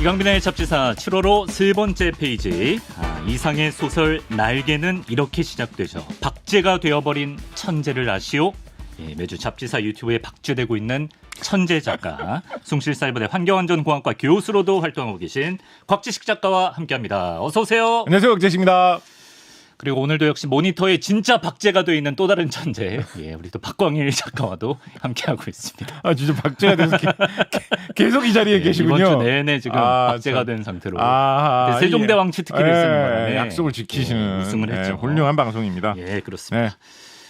이강빈의 잡지사 7월호 세 번째 페이지. 이상의 소설 날개는 이렇게 시작되죠. 박제가 되어버린 천재를 아시오? 예, 매주 잡지사 유튜브에 박제되고 있는 천재 작가, 숭실사이버대 환경안전공학과 교수로도 활동하고 계신 곽지식 작가와 함께합니다. 어서 오세요. 안녕하세요, 곽지식입니다. 그리고 오늘도 역시 모니터에 진짜 박제가 되어 있는 또 다른 천재, 예, 우리 또 박광일 작가와도 함께하고 있습니다. 아, 진짜 박제가 돼서 계속 이 자리에 예, 계시군요. 이번 주 내내 지금 박제가 된 상태로 세종대 왕치 특기를 쓰는 바람에 약속을 지키시는 우승을 했죠. 훌륭한 방송입니다. 예, 그렇습니다.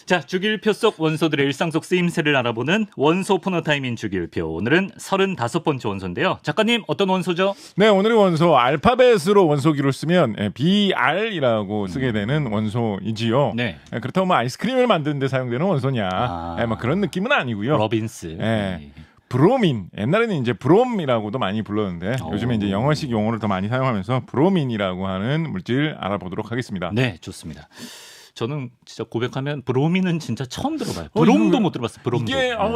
자, 주기율표 속 원소들의 일상 속 쓰임새를 알아보는 원소 포너타임인 주기율표. 오늘은 35번째 원소인데요. 작가님, 어떤 원소죠? 네, 오늘의 원소 알파벳으로 원소기를 쓰면 BR이라고 쓰게 되는 원소이지요. 네. 그렇다고 뭐 아이스크림을 만드는 데 사용되는 원소냐, 뭐 그런 느낌은 아니고요. 러빈스. 브로민, 옛날에는 이제 브롬이라고도 많이 불렀는데 요즘에 이제 영어식 용어를 더 많이 사용하면서 브로민이라고 하는 물질 알아보도록 하겠습니다. 네, 좋습니다. 저는 진짜 고백하면 브로민은 진짜 처음 들어봐요. 브롬도 못 들어봤어요. 브롬도.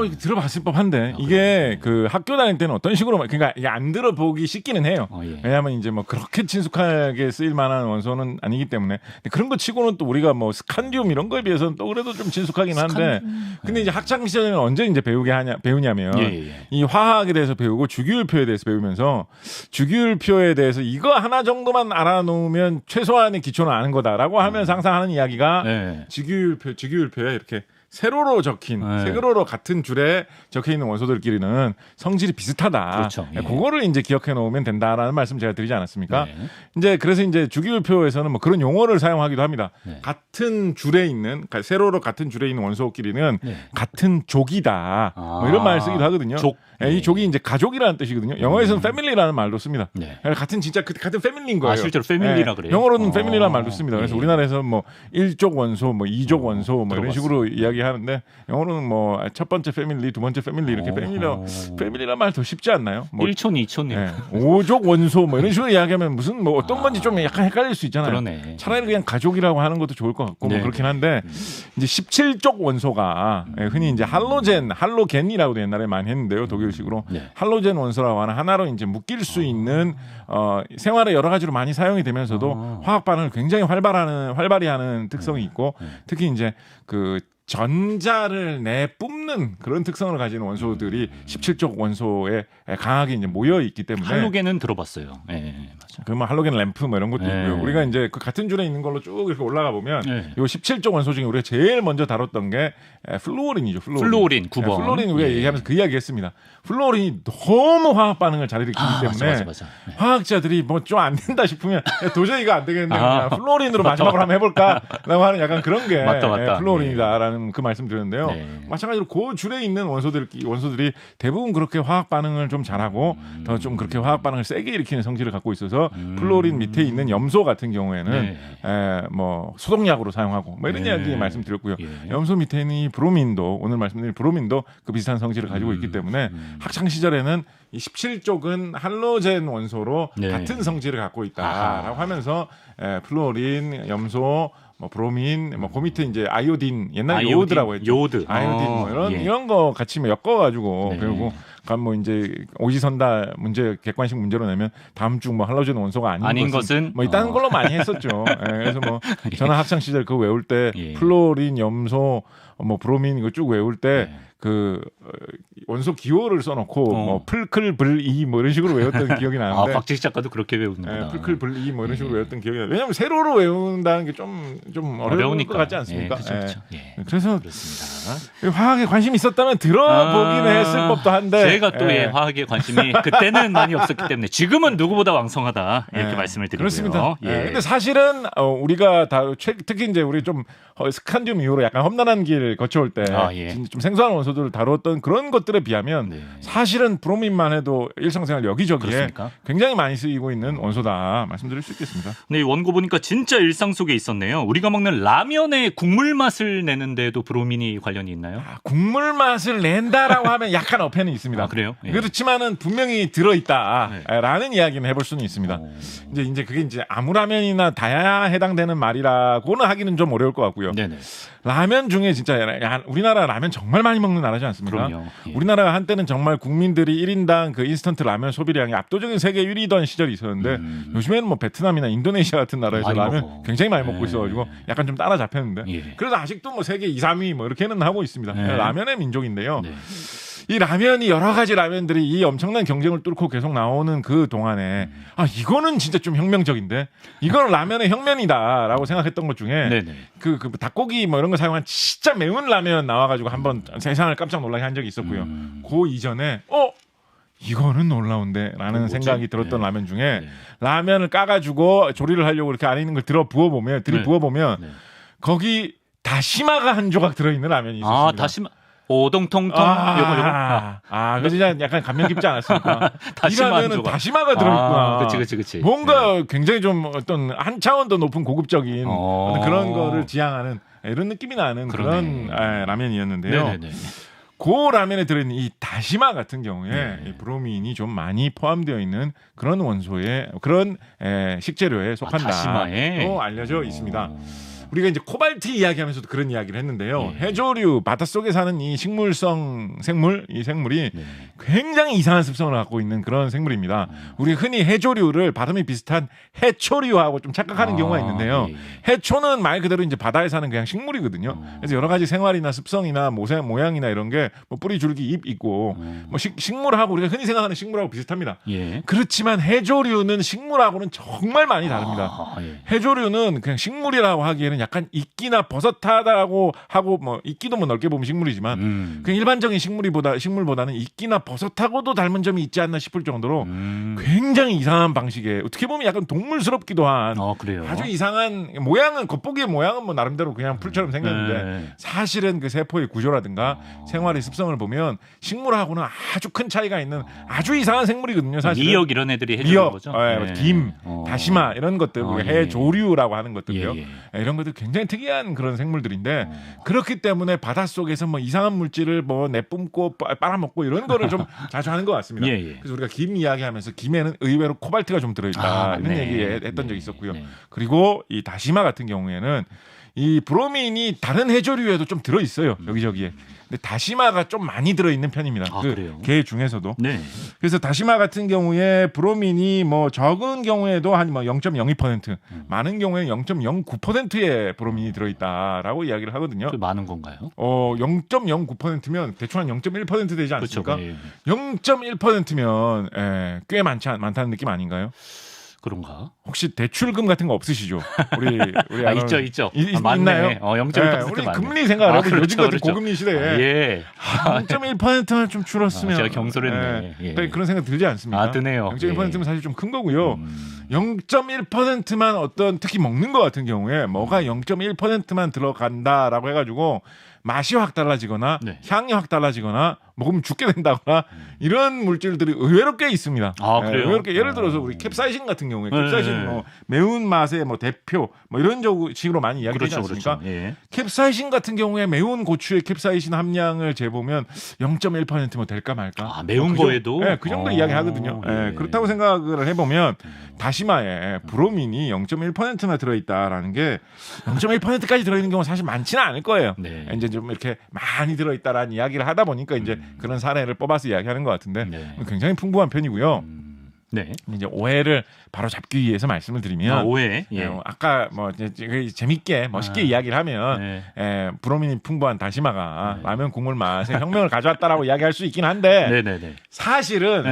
이게 들어봤을 법한데 이게 그 학교 다닐 때는 어떤 식으로 그러니까 이게 안 들어보기 쉽기는 해요. 예. 왜냐하면 이제 뭐 그렇게 친숙하게 쓰일 만한 원소는 아니기 때문에 그런 거 치고는 또 우리가 뭐 스칸디움 이런 거에 비해서는 또 그래도 좀 친숙하긴 한데 근데 이제 학창 시절에는 언제 이제 배우냐면 이 화학에 대해서 배우고 주기율표에 대해서 배우면서 주기율표에 대해서 이거 하나 정도만 알아놓으면 최소한의 기초는 아는 거다라고 하면서 항상 하는 이야기가 주기율표에 이렇게 세로로 적힌 세로로 같은 줄에 적혀 있는 원소들끼리는 성질이 비슷하다. 그렇죠. 예. 그거를 이제 기억해 놓으면 된다라는 말씀 제가 드리지 않았습니까? 이제 그래서 이제 주기율표에서는 뭐 그런 용어를 사용하기도 합니다. 같은 줄에 있는 세로로 같은 줄에 있는 원소끼리는 같은 족이다. 뭐 이런 말을 쓰기도 하거든요. 이 족이 이제 가족이라는 뜻이거든요. 영어에서는 패밀리라는 말도 씁니다. 같은 진짜 같은 패밀리인 거예요. 실제로 패밀리라 그래요. 영어로는 패밀리라는 말도 씁니다. 그래서 우리나라에서 뭐 1족 원소, 뭐 2족 원소 뭐 이런 식으로 이야기하는데 영어로는 뭐 첫 번째 패밀리, 두 번째 패밀리 이렇게 패밀리란 말 더 쉽지 않나요? 뭐 1촌, 2촌. 5족 원소 뭐 이런 식으로 이야기하면 무슨 뭐 어떤 건지 좀 약간 헷갈릴 수 있잖아요. 그러네. 차라리 그냥 가족이라고 하는 것도 좋을 것 같고 뭐 그렇긴 한데 이제 17족 원소가 흔히 이제 할로겐이라고도 옛날에 많이 했는데요. 독일식으로 할로겐 원소라고 하는 하나로 이제 묶일 수 있는 생활에 여러 가지로 많이 사용이 되면서도 화학 반응을 굉장히 활발히 하는 특성이 있고 특히 이제 그 전자를 내뿜는 그런 특성을 가진 원소들이 17족 원소에 강하게 이제 모여 있기 때문에 할로겐은 들어봤어요. 네, 맞아요. 그러면 할로겐 램프 뭐 이런 것도 있고요. 우리가 이제 그 같은 줄에 있는 걸로 쭉 이렇게 올라가 보면 요 17족 원소 중에 우리가 제일 먼저 다뤘던 게 플루오린이죠. 플루오린 9번. 플루오린 우리가 얘기하면서 그 이야기했습니다. 플루오린이 너무 화학 반응을 잘 일으키기 때문에 맞아. 화학자들이 뭐 좀 안 된다 싶으면 도저히 이거 안 되겠네. 플루오린으로 마지막으로 한번 해볼까라고 하는 약간 그런 게 맞다. 플루오린이다라는 그 말씀 드렸는데요. 마찬가지로 그 줄에 있는 원소들이 대부분 그렇게 화학 반응을 좀 잘하고 더 좀 그렇게 화학 반응을 세게 일으키는 성질을 갖고 있어서 플루오린 밑에 있는 염소 같은 경우에는 뭐 소독약으로 사용하고 뭐 이런 이야기 말씀드렸고요. 염소 밑에 있는 이 브로민도 오늘 말씀드린 브로민도 그 비슷한 성질을 가지고 있기 때문에 학창 시절에는 이 17족은 할로겐 원소로 같은 성질을 갖고 있다라고 하면서 플루오린, 염소, 뭐 브로민, 뭐 그 밑에 이제 아이오딘, 옛날 요오드라고 했죠. 아이오딘 뭐 이런 거 같이 엮어가지고 결국 뭐 이제 오지선다 문제 객관식 문제로 내면 다음 주 뭐 할로겐 원소가 아닌 것은 뭐 이딴 걸로 많이 했었죠. 그래서 뭐 저는 학창 시절 그거 외울 때 플루오린, 염소, 뭐 브로민 이거 쭉 외울 때 그 원소 기호를 써놓고 뭐 풀클블이 뭐 이런 식으로 외웠던 기억이 나는데 박지식 작가도 그렇게 외우는구나. 풀클블이 뭐 이런 식으로 외웠던 기억이 나요. 왜냐하면 세로로 외운다는 게 좀 어려울 것 같지 않습니까? 그렇죠. 그래서 그렇습니다. 화학에 관심이 있었다면 들어보긴 했을 법도 한데 제가 또 화학에 관심이 그때는 많이 없었기 때문에 지금은 누구보다 왕성하다 이렇게 말씀을 드리고요. 그렇습니다. 근데 사실은 우리가 다 특히 이제 우리 좀 스칸디움 이후로 약간 험난한 길 거쳐올 때 좀 생소한 원소들을 다뤘던 그런 것들에 비하면 사실은 브로민만 해도 일상생활 여기저기에 그렇습니까? 굉장히 많이 쓰이고 있는 원소다 말씀드릴 수 있겠습니다. 네, 원고 보니까 진짜 일상 속에 있었네요. 우리가 먹는 라면의 국물 맛을 내는데도 브로민이 관련이 있나요? 국물 맛을 낸다라고 하면 약간 어폐는 있습니다. 그래요? 그렇지만은 분명히 들어있다라는 이야기는 해볼 수는 있습니다. 이제 그게 이제 아무 라면이나 다야 해당되는 말이라고는 하기는 좀 어려울 것 같고요. 라면 중에 진짜 우리나라 라면 정말 많이 먹는 나라지 않습니까? 그럼요. 예. 우리나라가 한때는 정말 국민들이 1인당 그 인스턴트 라면 소비량이 압도적인 세계 1위던 시절이 있었는데 요즘에는 뭐 베트남이나 인도네시아 같은 나라에서 많이 라면 먹어. 굉장히 많이 먹고 예. 있어가지고 약간 좀 따라잡혔는데 예. 그래서 아직도 뭐 세계 2, 3위 뭐 이렇게는 하고 있습니다. 예. 라면의 민족인데요. 네. 이 라면이 여러 가지 라면들이 이 엄청난 경쟁을 뚫고 계속 나오는 그 동안에 이거는 진짜 좀 혁명적인데 이거는 라면의 혁명이다라고 생각했던 것 중에 네네. 그 닭고기 뭐 이런 거 사용한 진짜 매운 라면 나와가지고 한번 세상을 깜짝 놀라게 한 적이 있었고요. 그 이전에 이거는 놀라운데라는 뭐지? 생각이 들었던 네. 라면 중에 네. 라면을 까가지고 조리를 하려고 이렇게 안에 있는 걸 들이부어보면 네. 거기 다시마가 한 조각 들어있는 라면이 있었습니다. 아, 다시마. 오동통통 요거. 그 진짜 약간 감명 깊지 않았습니까? 다시마 이 라면은 한 조각. 다시마가 들어있구나. 그치. 뭔가 굉장히 좀 어떤 한 차원 더 높은 고급적인 어떤 그런 거를 지향하는 이런 느낌이 나는 그러네. 그런 라면이었는데요. 네네네. 그 라면에 들어있는 이 다시마 같은 경우에 이 브로민이 좀 많이 포함되어 있는 그런 원소의 그런 식재료에 속한다고 다시마에 알려져 있습니다. 우리가 이제 코발트 이야기하면서도 그런 이야기를 했는데요. 예. 해조류 바닷속에 사는 이 식물성 생물, 이 생물이 네. 굉장히 이상한 습성을 갖고 있는 그런 생물입니다. 우리 흔히 해조류를 발음이 비슷한 해초류하고 좀 착각하는 경우가 있는데요. 예. 해초는 말 그대로 이제 바다에 사는 그냥 식물이거든요. 그래서 여러 가지 생활이나 습성이나 모양이나 이런 게 뭐 뿌리, 줄기, 잎 있고 뭐 식물하고 우리가 흔히 생각하는 식물하고 비슷합니다. 예. 그렇지만 해조류는 식물하고는 정말 많이 다릅니다. 예. 해조류는 그냥 식물이라고 하기에는 약간 이끼나 버섯하다고 하고 뭐 이끼도 뭐 넓게 보면 식물이지만 그냥 일반적인 식물보다는 이끼나 버섯하고도 닮은 점이 있지 않나 싶을 정도로 굉장히 이상한 방식의 어떻게 보면 약간 동물스럽기도 한 그래요. 아주 이상한 모양은 겉보기의 모양은 뭐 나름대로 그냥 풀처럼 생겼는데 네. 사실은 그 세포의 구조라든가 생활의 습성을 보면 식물하고는 아주 큰 차이가 있는 아주 이상한 생물이거든요. 사실 미역 이런 애들이 해주는 미역, 거죠. 김, 다시마 이런 것들 예. 해조류라고 하는 것들이요. 예. 이런 것들 굉장히 특이한 그런 생물들인데 그렇기 때문에 바닷속에서 뭐 이상한 물질을 뭐 내뿜고 빨아먹고 이런 거를 좀 자주 하는 것 같습니다. 예. 그래서 우리가 김 이야기하면서 김에는 의외로 코발트가 좀 들어있다 이런 얘기 했던 적이 있었고요. 네. 그리고 이 다시마 같은 경우에는 이 브로민이 다른 해조류에도 좀 들어있어요. 여기저기에. 근데 다시마가 좀 많이 들어있는 편입니다. 그래요? 게 중에서도. 네. 그래서 다시마 같은 경우에 브로민이 뭐 적은 경우에도 한 뭐 0.02%, 많은 경우에는 0.09%의 브로민이 들어있다라고 이야기를 하거든요. 그 많은 건가요? 0.09%면 대충 한 0.1% 되지 않습니까? 그렇죠. 예. 0.1%면 꽤 많다는 느낌 아닌가요? 그런가? 혹시 대출금 같은 거 없으시죠? 우리 있죠. 있나요? 0.1% 우리 맞네. 금리 생각을 해보면 요즘 같은 그렇죠. 고금리 시대에 예. 0.1%만 좀 줄었으면 제가 경솔했네. 예. 그런 생각 들지 않습니까? 드네요. 0.1%면 사실 좀 큰 거고요. 0.1%만 어떤 특히 먹는 거 같은 경우에 뭐가 0.1%만 들어간다라고 해가지고 맛이 확 달라지거나 네. 향이 확 달라지거나 먹으면 죽게 된다거나 이런 물질들이 의외로 꽤 있습니다. 그래요? 의외로 꽤 예를 들어서 우리 캡사이신 같은 경우에 캡사이신 뭐 매운 맛의 뭐 대표 뭐 이런 식으로 많이 이야기되지 않습니까? 그렇죠. 예. 캡사이신 같은 경우에 매운 고추의 캡사이신 함량을 재보면 0.1%뭐 될까 말까. 매운 거에도? 그 정도 이야기하거든요. 예. 그렇다고 생각을 해보면 다시마에 브로민이 0.1%나 들어있다라는 게 0.1%까지 들어있는 경우는 사실 많지는 않을 거예요. 네. 이제 좀 이렇게 많이 들어있다라는 이야기를 하다 보니까 이제 그런 사례를 뽑아서 이야기하는 것 같은데 네. 굉장히 풍부한 편이고요. 네. 이제 오해를 바로 잡기 위해서 말씀을 드리면 오해. 예. 아까 뭐 재밌게 쉽게 이야기를 하면 네. 브로민이 풍부한 다시마가 라면 국물 맛에 혁명을 가져왔다라고 이야기할 수 있긴 한데 네네네. 사실은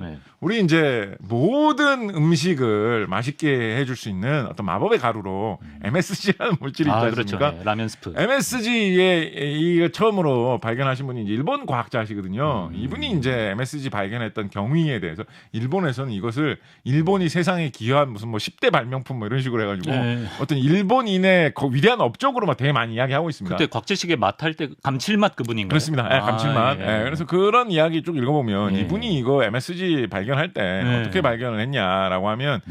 네. 우리 이제 모든 음식을 맛있게 해줄 수 있는 어떤 마법의 가루로 MSG라는 물질이 있지 않습니까? 그렇죠. 네. 라면 스프. MSG에 이거 처음으로 발견하신 분이 이제 일본 과학자시거든요. 이분이 이제 MSG 발견했던 경위에 대해서 일본에서는 이것을 일본이 세상에 기여한 무슨 뭐 10대 발명품 뭐 이런 식으로 해가지고 어떤 일본인의 위대한 업적으로 막 되게 많이 이야기하고 있습니다. 그때 곽재식의 맛 할 때 감칠맛 그분인가요? 그렇습니다. 감칠맛. 그래서 그런 이야기 쭉 읽어보면 이분이 이거 MSG 발견할 때 어떻게 발견을 했냐라고 하면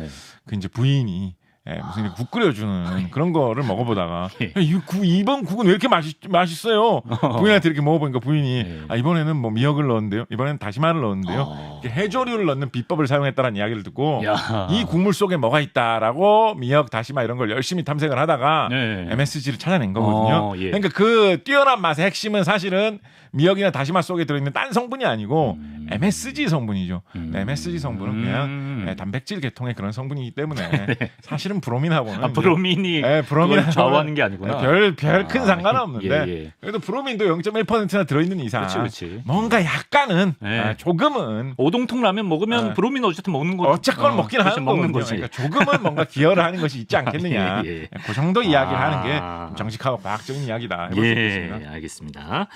그 이제 부인이 무슨 이렇게 국 끓여주는 그런 거를 먹어보다가 예. 이번 국은 왜 이렇게 맛있어요? 부인한테 이렇게 먹어보니까 부인이 예. 이번에는 뭐 미역을 넣었는데요. 이번에는 다시마를 넣었는데요. 이렇게 해조류를 넣는 비법을 사용했다는 이야기를 듣고 야. 이 국물 속에 뭐가 있다라고 미역, 다시마 이런 걸 열심히 탐색을 하다가 네. MSG를 찾아낸 거거든요. 예. 그러니까 그 뛰어난 맛의 핵심은 사실은 미역이나 다시마 속에 들어있는 딴 성분이 아니고 MSG 성분이죠. MSG 성분은 그냥 단백질 계통의 그런 성분이기 때문에 사실은 브로민하고는 브로민이 브로민하고는 좌우하는 게 아니구나. 별 큰 상관없는데 예. 그래도 브로민도 0.1%나 들어있는 이상 그렇지. 뭔가 약간은 네. 조금은 오동통 라면 먹으면 브로민 어쨌든 먹는 거. 어쨌건 먹긴 하는 먹는 거거든요. 거지. 그러니까 조금은 뭔가 기여를 하는 것이 있지 않겠느냐. 예. 그 정도 이야기를 하는 게 정직하고 과학적인 이야기다. 해볼 수 있겠습니다. 알겠습니다.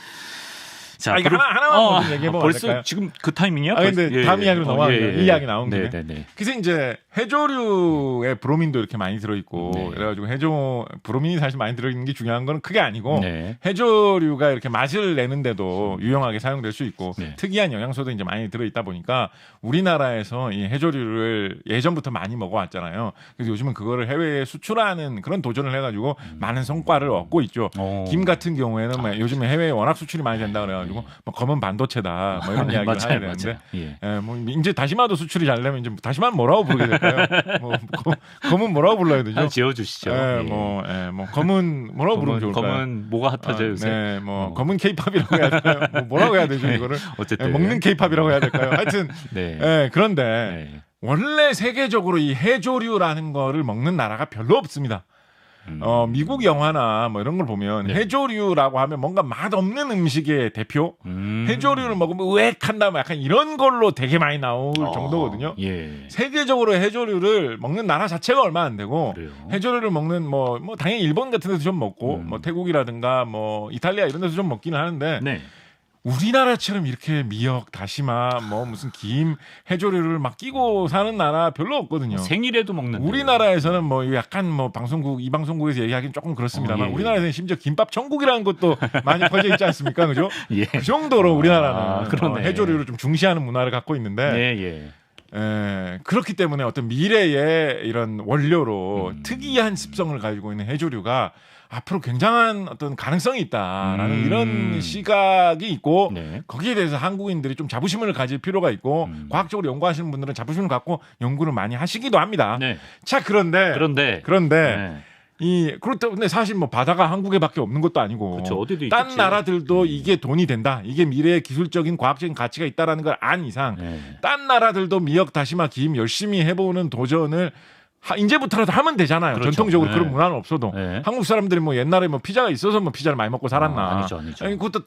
자, 이거 하나만 좀 얘기해보면 벌써 될까요? 지금 그 타이밍이야? 근데 다음 이야기로 넘어가면 이 이야기 나온 김에. 네네네. 그래서 이제 해조류에 브로민도 이렇게 많이 들어있고 네. 그래가지고 브로민이 사실 많이 들어있는 게 중요한 건 크게 아니고 네. 해조류가 이렇게 맛을 내는데도 유용하게 사용될 수 있고 네. 특이한 영양소도 이제 많이 들어있다 보니까 우리나라에서 이 해조류를 예전부터 많이 먹어왔잖아요. 그래서 요즘은 그거를 해외에 수출하는 그런 도전을 해가지고 많은 성과를 얻고 있죠. 김 같은 경우에는 뭐 요즘에 해외에 워낙 수출이 많이 된다 그래가지고 뭐 검은 반도체다 뭐 이런 이야기를 하게 되는데 뭐 이제 다시마도 수출이 잘 되면 이제 다시마는 뭐라고 부르게 될까요? 뭐 검은 뭐라고 불러야 되죠? 지어주시죠. 뭐 검은 뭐라고 부르면 좋을까요? 검은 뭐가 핫하죠 요새? 네, 뭐 검은 케이팝이라고 해야 될까요? 뭐 뭐라고 해야 되죠 이거를? 어쨌든 먹는 케이팝이라고 해야 될까요? 하여튼 그런데 네. 원래 세계적으로 이 해조류라는 거를 먹는 나라가 별로 없습니다. 미국 영화나 뭐 이런 걸 보면 해조류라고 하면 뭔가 맛없는 음식의 대표 해조류를 먹으면 으액한다 뭐 약간 이런 걸로 되게 많이 나올 정도거든요. 세계적으로 해조류를 먹는 나라 자체가 얼마 안 되고 그래요? 해조류를 먹는 뭐 당연히 일본 같은 데서 좀 먹고 뭐 태국이라든가 뭐 이탈리아 이런 데서 좀 먹기는 하는데 우리나라처럼 이렇게 미역, 다시마, 뭐 무슨 김, 해조류를 막 끼고 사는 나라 별로 없거든요. 생일에도 먹는. 우리나라에서는 뭐 약간 뭐 이 방송국에서 얘기하기는 조금 그렇습니다만 우리나라에서는 심지어 김밥 천국이라는 것도 많이 퍼져 있지 않습니까, 그죠? 그 정도로 우리나라는 해조류를 좀 중시하는 문화를 갖고 있는데. 그렇기 때문에 어떤 미래의 이런 원료로 특이한 습성을 가지고 있는 해조류가 앞으로 굉장한 어떤 가능성이 있다라는 이런 시각이 있고 거기에 대해서 한국인들이 좀 자부심을 가질 필요가 있고 과학적으로 연구하시는 분들은 자부심을 갖고 연구를 많이 하시기도 합니다. 자, 그런데 그런데 사실 뭐 바다가 한국에밖에 없는 것도 아니고 어디도 딴 있겠지. 나라들도 이게 돈이 된다. 이게 미래의 기술적인 과학적인 가치가 있다라는 걸 안 이상 딴 나라들도 미역, 다시마, 김 열심히 해보는 도전을 이제부터라도 하면 되잖아요. 전통적으로 그런 문화는 없어도 한국 사람들이 뭐 옛날에 뭐 피자가 있어서 뭐 피자를 많이 먹고 살았나? 아니죠. 아니, 그것도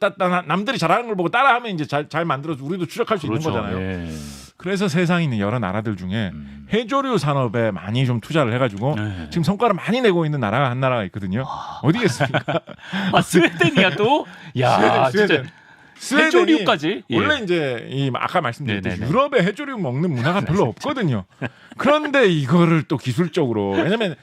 남들이 잘하는 걸 보고 따라하면 이제 잘 만들어서 우리도 추적할 수 있는 거잖아요. 그래서 세상에 있는 여러 나라들 중에 해조류 산업에 많이 좀 투자를 해가지고 지금 성과를 많이 내고 있는 나라가 한 나라가 있거든요. 어디겠습니까? 스웨덴이야 또? 야, 스웨덴. 해조류까지? 원래 이제 아까 말씀드렸듯이 유럽에 해조류 먹는 문화가 별로 없거든요. 그런데 이거를 또 기술적으로 왜냐면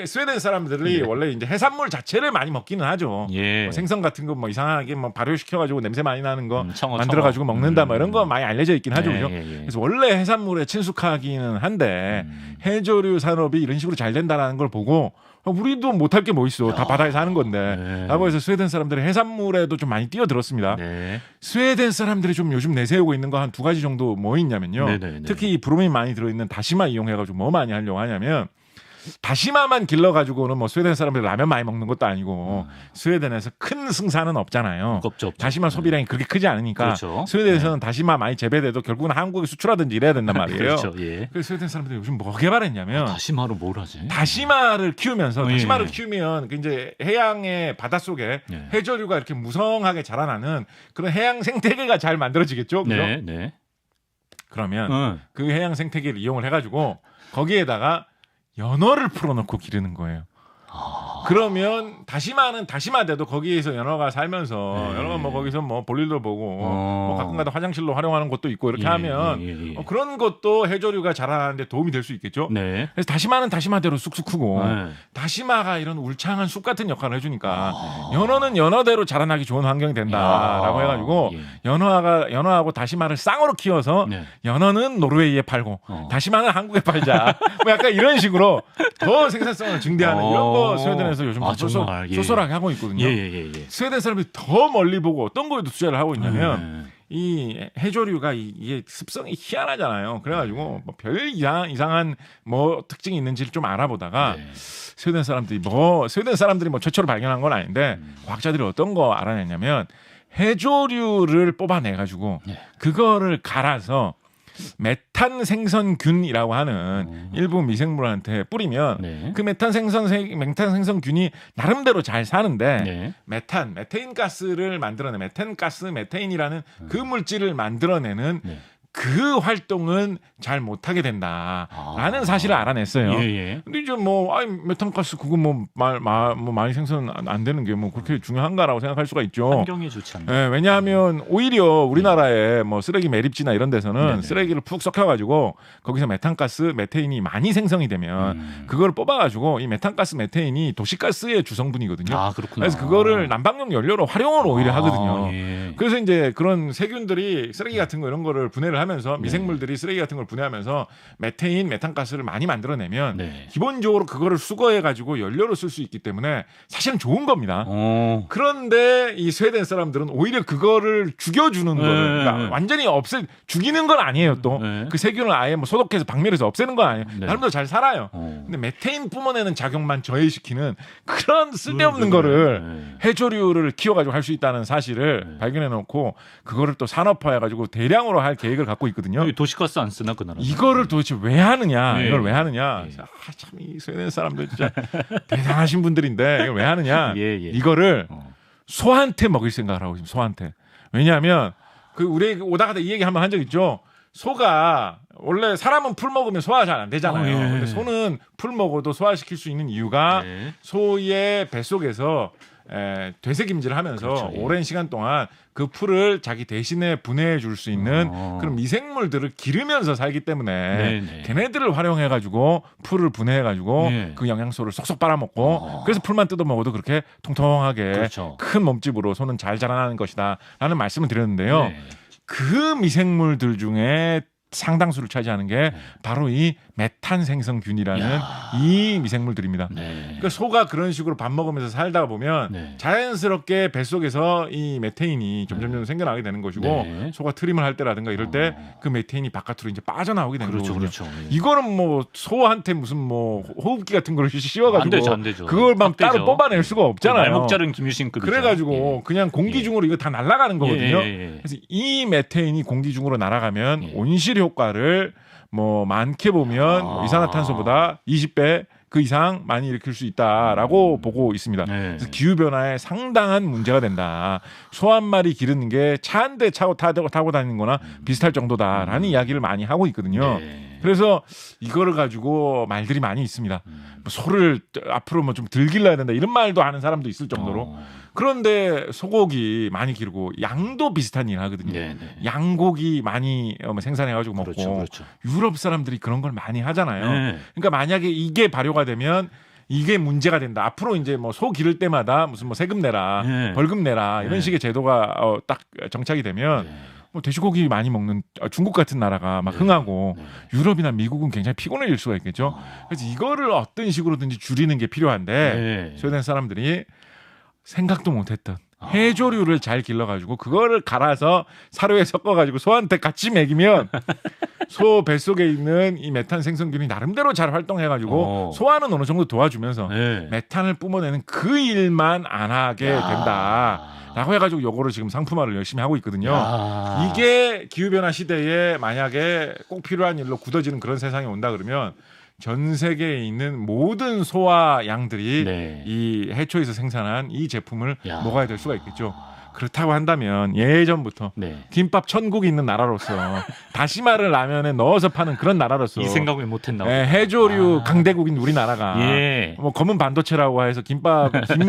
스웨덴 사람들이 원래 이제 해산물 자체를 많이 먹기는 하죠. 뭐 생선 같은 거 뭐 이상하게 뭐 발효시켜가지고 냄새 많이 나는 거 만들어가지고 먹는다 뭐 이런 거 많이 알려져 있긴 하죠. 그죠? 그래서 원래 해산물에 친숙하기는 한데 해조류 산업이 이런 식으로 잘 된다는 걸 보고 우리도 못할 게 뭐 있어. 다 바다에 사는 건데. 라고 해서 스웨덴 사람들이 해산물에도 좀 많이 뛰어들었습니다. 스웨덴 사람들이 좀 요즘 내세우고 있는 거 한 두 가지 정도 뭐 있냐면요. 특히 이 브로민 많이 들어있는 다시마 이용해가지고 뭐 많이 하려고 하냐면 다시마만 길러가지고는 뭐 스웨덴 사람들이 라면 많이 먹는 것도 아니고 스웨덴에서 큰 승산은 없잖아요. 없죠. 다시마 소비량이 그렇게 크지 않으니까 스웨덴에서는 다시마 많이 재배돼도 결국은 한국에 수출하든지 이래야 된단 말이에요. 그래서 스웨덴 사람들이 요즘 뭐 개발했냐면 다시마로 뭘 하지? 다시마를 키우면서 다시마를 키우면 이제 해양의 바닷속에 해조류가 이렇게 무성하게 자라나는 그런 해양 생태계가 잘 만들어지겠죠. 그죠? 그러면 그 해양 생태계를 이용을 해가지고 거기에다가 연어를 풀어놓고 기르는 거예요. 그러면 다시마는 다시마대도 거기에서 연어가 살면서 네. 연어가 뭐 거기서 뭐 볼일도 보고 뭐 가끔가다 화장실로 활용하는 것도 있고 이렇게 하면 그런 것도 해조류가 자라나는데 도움이 될 수 있겠죠. 네. 그래서 다시마는 다시마대로 쑥쑥 크고 다시마가 이런 울창한 숲 같은 역할을 해주니까 연어는 연어대로 자라나기 좋은 환경이 된다라고 해가지고 연어하고 다시마를 쌍으로 키워서 연어는 노르웨이에 팔고 다시마는 한국에 팔자. 뭐 약간 이런 식으로 더 생산성을 증대하는 이런 거 스웨덴에서 요즘 쏠쏠하게 하고 있거든요. 스웨덴 사람들이 더 멀리 보고 어떤 거에도 투자를 하고 있냐면 이 해조류가 이게 습성이 희한하잖아요. 그래가지고 뭐 별 이상한 뭐 특징이 있는지를 좀 알아보다가 스웨덴 사람들이 뭐 최초로 발견한 건 아닌데 과학자들이 어떤 거 알아냈냐면 해조류를 뽑아내가지고 그거를 갈아서 메탄 생선균이라고 하는 일부 미생물한테 뿌리면 그 메탄 생선균이 나름대로 잘 사는데 메테인 가스를 만들어내 메테인이라는 그 물질을 만들어내는 그 활동은 잘 못하게 된다라는 사실을 알아냈어요. 근데 이제 뭐 메탄가스 그거 뭐 많이 생산 안 되는 게 뭐 그렇게 중요한가라고 생각할 수가 있죠. 환경에 좋지 않나. 왜냐하면 오히려 우리나라에 뭐 쓰레기 매립지나 이런 데서는 쓰레기를 푹 섞여가지고 거기서 메탄가스, 메테인이 많이 생성이 되면 그걸 뽑아가지고 이 메탄가스, 메테인이 도시가스의 주성분이거든요. 그렇구나. 그래서 그거를 난방용 연료로 활용을 오히려 하거든요. 그래서 이제 그런 세균들이 쓰레기 같은 거 이런 거를 분해를 하면서 미생물들이 쓰레기 같은 걸 분해하면서 메테인, 메탄가스를 많이 만들어내면 기본적으로 그거를 수거해 가지고 연료로 쓸 수 있기 때문에 사실은 좋은 겁니다. 그런데 이 스웨덴 사람들은 오히려 그거를 죽여주는 거를 그러니까 완전히 죽이는 건 아니에요. 또 그 세균을 아예 뭐 소독해서 박멸해서 없애는 건 아니에요. 나름대로 잘 살아요. 근데 메테인 뿜어내는 작용만 저해시키는 그런 쓸데없는 거를 해조류를 키워가지고 할 수 있다는 사실을 발견해놓고 그거를 또 산업화해가지고 대량으로 할 계획을 갖고 있거든요. 도시가스 안 쓰나 그 나라? 이거를 도대체 왜 하느냐? 이걸 왜 하느냐? 참 이 스웨덴 사람들 진짜 대단하신 분들인데 이걸 왜 하느냐? 이거를 소한테 먹일 생각을 하고 있습니다. 소한테. 왜냐하면 그 우리 오다가다 이 얘기 한번 한 적 있죠. 소가 원래 사람은 풀 먹으면 소화 잘 안 되잖아요. 근데 소는 풀 먹어도 소화시킬 수 있는 이유가 소의 뱃속에서 되새김질을 하면서 오랜 시간 동안 그 풀을 자기 대신에 분해해 줄 수 있는 그런 미생물들을 기르면서 살기 때문에 걔네들을 활용해 가지고 풀을 분해해 가지고 그 영양소를 쏙쏙 빨아먹고 그래서 풀만 뜯어 먹어도 그렇게 통통하게 큰 몸집으로 소는 잘 자라나는 것이다라는 말씀을 드렸는데요. 그 미생물들 중에 상당수를 차지하는 게 바로 이 메탄 생성균이라는 이 미생물들입니다. 그러니까 소가 그런 식으로 밥 먹으면서 살다가 보면 자연스럽게 뱃속에서 이 메테인이 점점 생겨나게 되는 것이고 소가 트림을 할 때라든가 이럴 때 그 메테인이 바깥으로 이제 빠져나오게 되는 거거든요. 이거는 뭐 소한테 무슨 뭐 호흡기 같은 걸 씌워가지고 안 되죠. 그걸 막 따로 뽑아낼 수가 없잖아요. 말목자른 김유신급. 그래가지고 그냥 공기 중으로 이거 다 날아가는 거거든요. 그래서 이 메테인이 공기 중으로 날아가면 온실 효과를 뭐 많게 보면 뭐 이산화탄소보다 20배 그 이상 많이 일으킬 수 있다라고 보고 있습니다. 그래서 기후 변화에 상당한 문제가 된다. 소 한 마리 기르는 게 차 한 대 타고 다니는 거나 비슷할 정도다라는 이야기를 많이 하고 있거든요. 그래서 이거를 가지고 말들이 많이 있습니다. 뭐 소를 앞으로 뭐 좀 덜 길러야 된다 이런 말도 하는 사람도 있을 정도로. 그런데 소고기 많이 기르고 양도 비슷한 일을 하거든요. 양고기 많이 생산해가지고 먹고 유럽 사람들이 그런 걸 많이 하잖아요. 그러니까 만약에 이게 발효가 되면 이게 문제가 된다. 앞으로 이제 뭐 소 기를 때마다 무슨 뭐 세금 내라, 벌금 내라 이런 식의 제도가 딱 정착이 되면 뭐 돼지고기 많이 먹는 중국 같은 나라가 막 흥하고 유럽이나 미국은 굉장히 피곤해질 수가 있겠죠. 그래서 이거를 어떤 식으로든지 줄이는 게 필요한데 스웨덴 사람들이 생각도 못했던 해조류를 잘 길러가지고 그거를 갈아서 사료에 섞어가지고 소한테 같이 먹이면 소 뱃속에 있는 이 메탄 생성균이 나름대로 잘 활동해가지고 소화는 어느 정도 도와주면서 메탄을 뿜어내는 그 일만 안 하게 된다라고 해가지고 요거를 지금 상품화를 열심히 하고 있거든요. 이게 기후변화 시대에 만약에 꼭 필요한 일로 굳어지는 그런 세상이 온다 그러면 전 세계에 있는 모든 소와 양들이 이 해초에서 생산한 이 제품을 먹어야 될 수가 있겠죠. 그렇다고 한다면 예전부터 네. 김밥 천국이 있는 나라로서 다시마를 라면에 넣어서 파는 그런 나라로서 이 생각을 못했나 보다. 해조류 강대국인 우리나라가 예. 뭐 검은 반도체라고 해서 김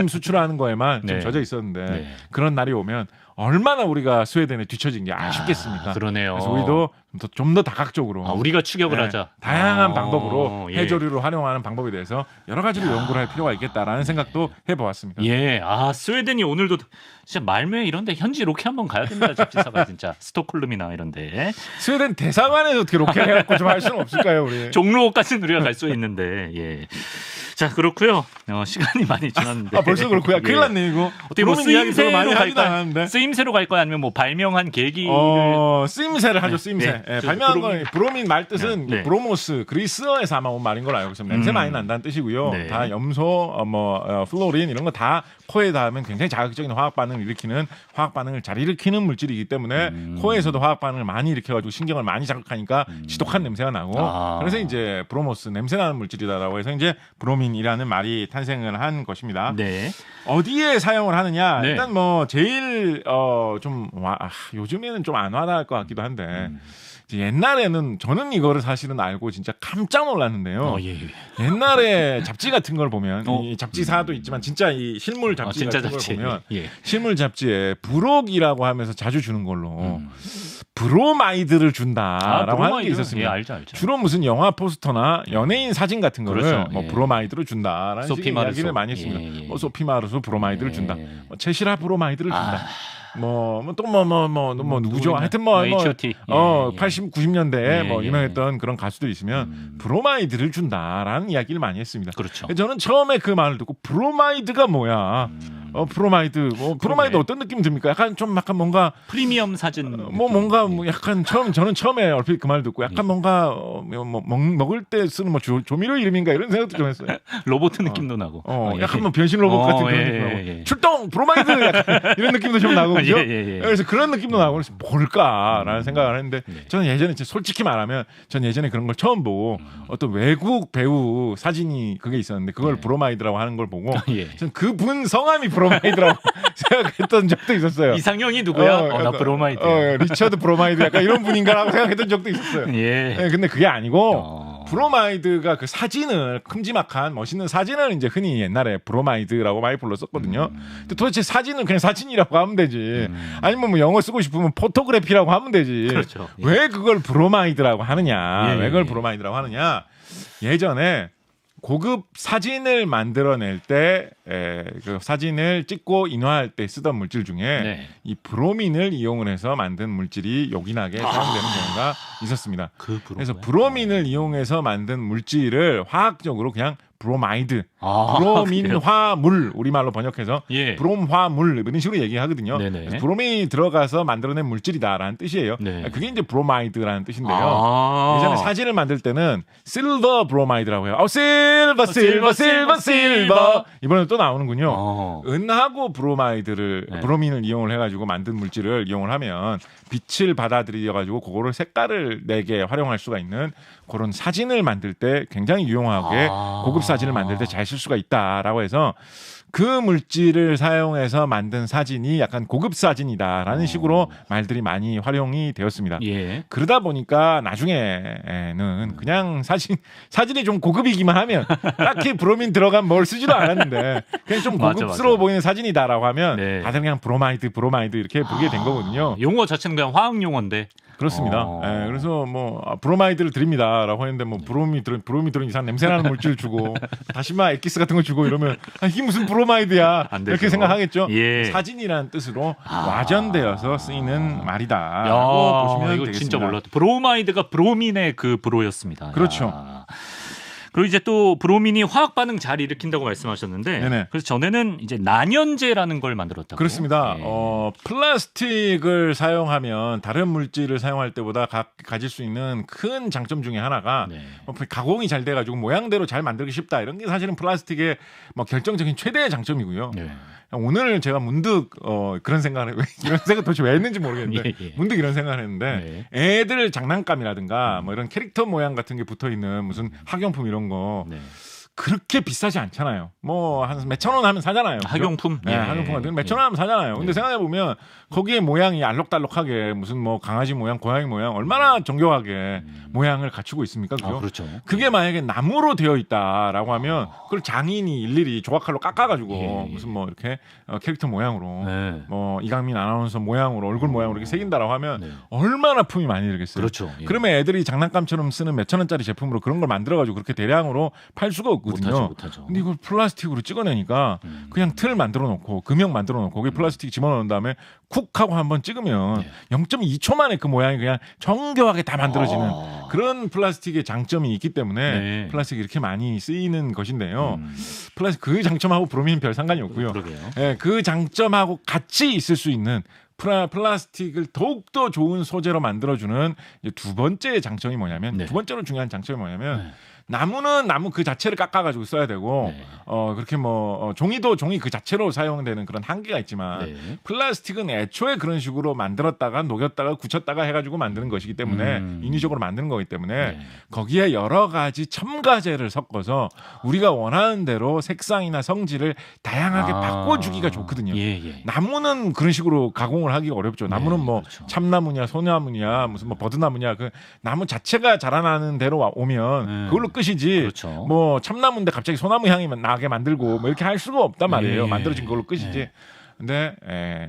수출하는 거에만 좀 네. 젖어 있었는데 네. 그런 날이 오면 얼마나 우리가 스웨덴에 뒤처진 게 아쉽겠습니까? 그러네요. 그래서 우리도 좀 더 다각적으로 우리가 추격을 네, 하자. 다양한 방법으로 예. 해조류를 활용하는 방법에 대해서 여러 가지로 연구를 할 필요가 있겠다라는 생각도 해보았습니다. 예, 스웨덴이 오늘도 진짜 말묘에 이런데 현지 로케 한번 가야 됩니다. 잡지사가 진짜 스톡홀름이나 이런데 스웨덴 대사관에 어떻게 로켓 해갖고 좀 할 수는 없을까요, 우리? 종로까지는 우리가 갈 수 있는데, 예. 자, 그렇고요. 시간이 많이 지났는데. 벌써 그렇고요. 큰일 났네 이거. 어떻게 뭐 이야기 별로 많이 하지도 갈까요? 않았는데. 쓰임새로 갈 거야 아니면 뭐 발명한 계기를 쓰임새를 하죠, 쓰임새. 네. 발명한 건 브로민 말 뜻은 네. 브로모스, 그리스어에서 아마 온 말인 걸로 알고 있습니다. 냄새 많이 난다는 뜻이고요. 네. 다 염소, 플로린 이런 거 다 코에 닿으면 굉장히 자극적인 화학 반응을 일으키는 화학 반응을 잘 일으키는 물질이기 때문에 코에서도 화학 반응을 많이 일으켜가지고 신경을 많이 자극하니까 지독한 냄새가 나고 그래서 이제 브로모스 냄새 나는 물질이다라고 해서 이제 브로민이라는 말이 탄생을 한 것입니다. 네. 어디에 사용을 하느냐? 네. 일단 뭐 제일 요즘에는 좀 안 와닿을 것 같기도 한데 이제 옛날에는 저는 이거를 사실은 알고 진짜 깜짝 놀랐는데요. 예. 옛날에 잡지 같은 걸 보면 이 잡지사도 있지만 진짜 이 실물 잡지 진짜 같은 잡지. 걸 보면 예. 실물 잡지에 부록이라고 하면서 자주 주는 걸로 브로마이드를 준다라고 하는 게 있었습니다. 예, 알죠. 주로 무슨 영화 포스터나 연예인 사진 같은 거를 그렇죠. 뭐 예. 브로마이드로 준다라는 소피 식의 마르소. 이야기를 많이 했습니다. 예. 뭐 소피 마르소 브로마이드를 예. 준다. 뭐 체시라 브로마이드를 준다. 누구죠? 누구냐? 하여튼 H.O.T. 80, 90년대에 예. 유명했던 그런 가수들이 있으면 브로마이드를 준다라는 이야기를 많이 했습니다. 그렇죠. 저는 처음에 그 말을 듣고 브로마이드가 뭐야? 브로마이드 그러네. 어떤 느낌 듭니까? 약간 뭔가 프리미엄 사진 약간 저는 처음에 얼핏 그 말 듣고 약간 뭔가 먹을 때 쓰는 조미료 이름인가 이런 생각도 좀 했어요. 로봇 느낌도 나고. 약간 뭐 변신 로봇 같은 그런 느낌 나고 출동 브로마이드 약간 이런 느낌도 좀 나고 그죠? 그래서 그런 느낌도 나고 그래서 뭘까라는 생각을 했는데 저는 예전에 솔직히 말하면 전 예전에 그런 걸 처음 보고 어떤 외국 배우 사진이 그게 있었는데 그걸 브로마이드라고 하는 걸 보고 저는 그분 성함이 브로마이드라고 생각했던 적도 있었어요. 이상형이 누구야? 나 브로마이드. 리처드 브로마이드 약간 이런 분인가라고 생각했던 적도 있었어요. 예. 근데 그게 아니고 브로마이드가 그 사진을 큼지막한 멋있는 사진을 이제 흔히 옛날에 브로마이드라고 많이 불렀었거든요. 근데 도대체 사진은 그냥 사진이라고 하면 되지. 아니면 뭐 영어 쓰고 싶으면 포토그래피라고 하면 되지. 그렇죠. 왜 그걸 브로마이드라고 하느냐? 예. 왜 그걸 브로마이드라고 하느냐? 예전에 고급 사진을 만들어낼 때 그 사진을 찍고 인화할 때 쓰던 물질 중에 이 브로민을 이용을 해서 만든 물질이 요긴하게 사용되는 경우가 있었습니다. 그래서 브로민을 이용해서 만든 물질을 화학적으로 그냥 브로마이드, 브로민화물 우리말로 번역해서 브롬화물 이런 식으로 얘기하거든요. 그래서 브로민이 들어가서 만들어낸 물질이다라는 뜻이에요. 그게 이제 브로마이드라는 뜻인데요. 예전에 사진을 만들 때는 실버 브로마이드라고 해요. 실버 이번에 또 나오는군요. 은하고 브로민을 이용을 해가지고 만든 물질을 이용을 하면 빛을 받아들여가지고 그거를 색깔을 내게 활용할 수가 있는 그런 사진을 만들 때 굉장히 유용하게 고급 사진을 만들 때 잘 쓸 수가 있다라고 해서 그 물질을 사용해서 만든 사진이 약간 고급 사진이다라는 식으로 말들이 많이 활용이 되었습니다. 그러다 보니까 나중에는 그냥 사진이 좀 고급이기만 하면 딱히 브로민 들어간 뭘 쓰지도 않았는데 그냥 좀 고급스러워 보이는 사진이다라고 하면 다들 그냥 브로마이드 이렇게 부르게 된 거거든요. 용어 자체는 그냥 화학 용어인데. 그렇습니다. 그래서 뭐 브로마이드를 드립니다라고 했는데 뭐 브로미 들은 이상 냄새나는 물질 주고 다시마 엑기스 같은 거 주고 이러면 이게 무슨 브로마이드야 이렇게 생각하겠죠. 사진이라는 뜻으로 와전되어서 쓰이는 말이다라고 보시면 이거 되겠습니다. 진짜 몰랐다. 브로마이드가 브로민의 그 브로였습니다. 그렇죠. 그리고 이제 또 브로민이 화학 반응 잘 일으킨다고 말씀하셨는데 그래서 전에는 이제 난연제라는 걸 만들었다고. 그렇습니다. 플라스틱을 사용하면 다른 물질을 사용할 때보다 가질 수 있는 큰 장점 중에 하나가 가공이 잘 돼가지고 모양대로 잘 만들기 쉽다. 이런 게 사실은 플라스틱의 뭐 결정적인 최대의 장점이고요. 오늘 제가 문득 그런 생각을 이런 생각 도대체 왜 했는지 모르겠는데 문득 이런 생각을 했는데 애들 장난감이라든가 뭐 이런 캐릭터 모양 같은 게 붙어 있는 무슨 학용품 이런 거 그렇게 비싸지 않잖아요. 뭐 한 몇천 원 하면 사잖아요. 그죠? 학용품, 네, 학용품 같은 거 몇천 원 하면 사잖아요. 근데 생각해 보면 거기에 모양이 알록달록하게 무슨 뭐 강아지 모양, 고양이 모양 얼마나 정교하게 모양을 갖추고 있습니까? 그죠? 그렇죠. 그게 만약에 나무로 되어 있다라고 하면 그걸 장인이 일일이 조각칼로 깎아가지고 예. 무슨 뭐 이렇게 캐릭터 모양으로 네. 뭐 이강민 아나운서 모양으로 얼굴 모양으로 이렇게 새긴다라고 하면 네. 얼마나 품이 많이 들겠어요. 그렇죠. 예. 그러면 애들이 장난감처럼 쓰는 몇천 원짜리 제품으로 그런 걸 만들어가지고 그렇게 대량으로 팔 수가 없거든요. 못하죠. 근데 이걸 플라스틱으로 찍어내니까 그냥 틀 만들어 놓고 금형 만들어 놓고 거기에 플라스틱 집어넣은 다음에 쿡 하고 한번 찍으면 0.2초 만에 그 모양이 그냥 정교하게 다 만들어지는 그런 플라스틱의 장점이 있기 때문에 네. 플라스틱이 이렇게 많이 쓰이는 것인데요. 플라스틱 그 장점하고 브로미는 별 상관이 없고요. 그러게요. 예, 그 장점하고 같이 있을 수 있는 플라스틱을 더욱더 좋은 소재로 만들어주는 이제 두 번째 장점이 뭐냐면 네. 두 번째로 중요한 장점이 뭐냐면 나무는 나무 그 자체를 깎아가지고 써야 되고 네. 그렇게 뭐 종이도 종이 그 자체로 사용되는 그런 한계가 있지만 네. 플라스틱은 애초에 그런 식으로 만들었다가 녹였다가 굳혔다가 해가지고 만드는 것이기 때문에 인위적으로 만드는 거기 때문에 네. 거기에 여러 가지 첨가제를 섞어서 우리가 원하는 대로 색상이나 성질을 다양하게 바꿔주기가 좋거든요. 예. 나무는 그런 식으로 가공을 하기가 어렵죠. 나무는 네, 뭐 그렇죠. 참나무냐 소나무냐 무슨 뭐 버드나무냐 그 나무 자체가 자라나는 대로 오면 그걸로 끝이지. 그렇죠. 뭐 참나무인데 갑자기 소나무 향이 나게 만들고 뭐 이렇게 할 수가 없단 말이에요. 예. 만들어진 걸로 끝이지. 예. 근데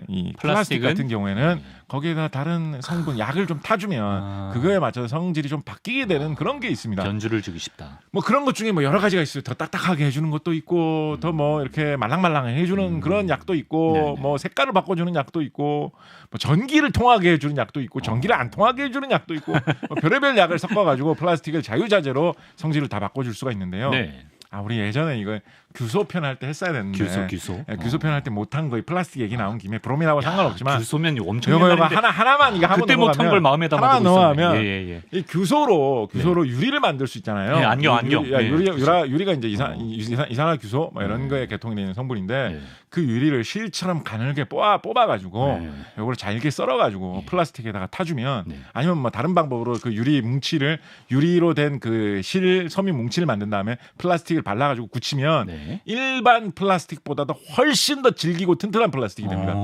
이 플라스틱 플라스틱은? 같은 경우에는 거기에다 다른 성분 약을 좀 타주면 그거에 맞춰서 성질이 좀 바뀌게 되는 그런 게 있습니다. 변주를 주기 쉽다. 뭐 그런 것 중에 뭐 여러 가지가 있어요. 더 딱딱하게 해주는 것도 있고, 더 뭐 이렇게 말랑말랑하게 해주는 그런 약도 있고, 네네. 뭐 색깔을 바꿔주는 약도 있고, 뭐 전기를 통하게 해주는 약도 있고, 전기를 안 통하게 해주는 약도 있고, 뭐 별의별 약을 섞어가지고 플라스틱을 자유자재로 성질을 다 바꿔줄 수가 있는데요. 네. 우리 예전에 이거 규소편 할 때 했어야 되는데 규소. 규소편 할 때 못한 거 이 플라스틱 얘기 나온 김에 브로미나고 상관없지만 규소면 엄청 이거 옛날인데 하나만 이거 하고 그때 못한 걸 마음에 하나 담아두고 넣어하면 있었네. 예. 이 규소로 유리를 만들 수 있잖아요. 네, 안경. 유리가 이제 이산화 규소 뭐 이런 거에 개통이 되는 성분인데 네. 그 유리를 실처럼 가늘게 뽑아가지고 이걸 잘게 썰어가지고 플라스틱에다가 타주면 아니면 뭐 다른 방법으로 그 유리 뭉치를 유리로 된 그 실 섬유 뭉치를 만든 다음에 플라스틱을 발라가지고 굳히면 일반 플라스틱보다도 훨씬 더 질기고 튼튼한 플라스틱이 됩니다.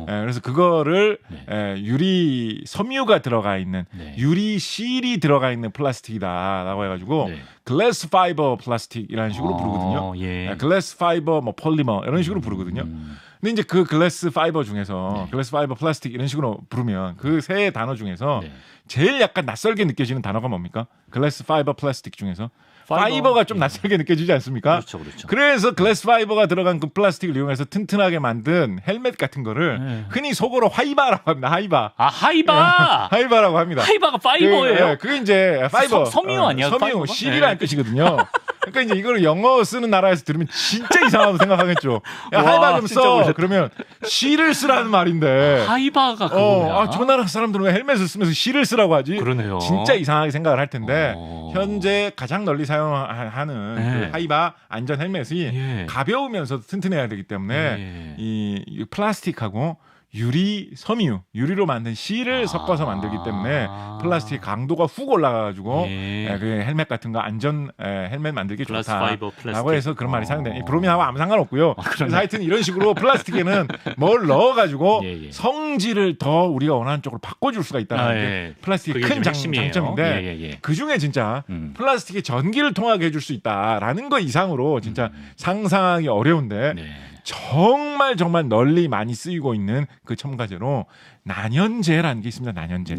그래서 그거를 유리 섬유가 들어가 있는 유리 실이 들어가 있는 플라스틱이다라고 해가지고 글래스 파이버 플라스틱이라는 식으로 부르거든요. 글래스 파이버 뭐 폴리머 이런 식으로 부르거든요. 근데 이제 그 글래스 파이버 중에서 글래스 파이버 플라스틱 이런 식으로 부르면 그 세 단어 중에서 제일 약간 낯설게 느껴지는 단어가 뭡니까? 글래스 파이버 플라스틱 중에서 파이버가 좀 낯설게 느껴지지 않습니까? 그렇죠. 그래서 글래스 파이버가 들어간 그 플라스틱을 이용해서 튼튼하게 만든 헬멧 같은 거를 흔히 속어로 하이바라고 합니다. 하이바. 하이바. 하이바라고 합니다. 하이바가 파이버예요? 그게 이제 파이버. 섬유 아니야? 섬유 파이버가? 실이라는 뜻이거든요. 그러니까 이제 이걸 영어 쓰는 나라에서 들으면 진짜 이상하다고 생각하겠죠. 야, 와, 하이바 좀 진짜 써. 모르겠다. 그러면 실을 쓰라는 말인데. 하이바가 그거야. 저 나라 사람들은 왜 헬멧을 쓰면서 실을 쓰라고 하지? 그러네요. 진짜 이상하게 생각을 할 텐데 현재 가장 널리 사용하는 그 하이바 안전 헬멧이 가벼우면서도 튼튼해야 되기 때문에 이 플라스틱하고 유리 섬유, 유리로 만든 실을 섞어서 만들기 때문에 플라스틱 강도가 훅 올라가가지고 그 헬멧 같은 거 안전 헬멧 만들기 좋다라고 해서 그런 말이 사용되는. 브로미하고 아무 상관없고요. 그래서 하여튼 이런 식으로 플라스틱에는 뭘 넣어가지고 성질을 더 우리가 원하는 쪽으로 바꿔줄 수가 있다는 게 플라스틱의 큰 장점인데 그 중에 진짜 플라스틱이 전기를 통하게 해줄 수 있다라는 거 이상으로 진짜 상상하기 어려운데 정말 널리 많이 쓰이고 있는 그 첨가제로 난연제라는 게 있습니다. 난연제.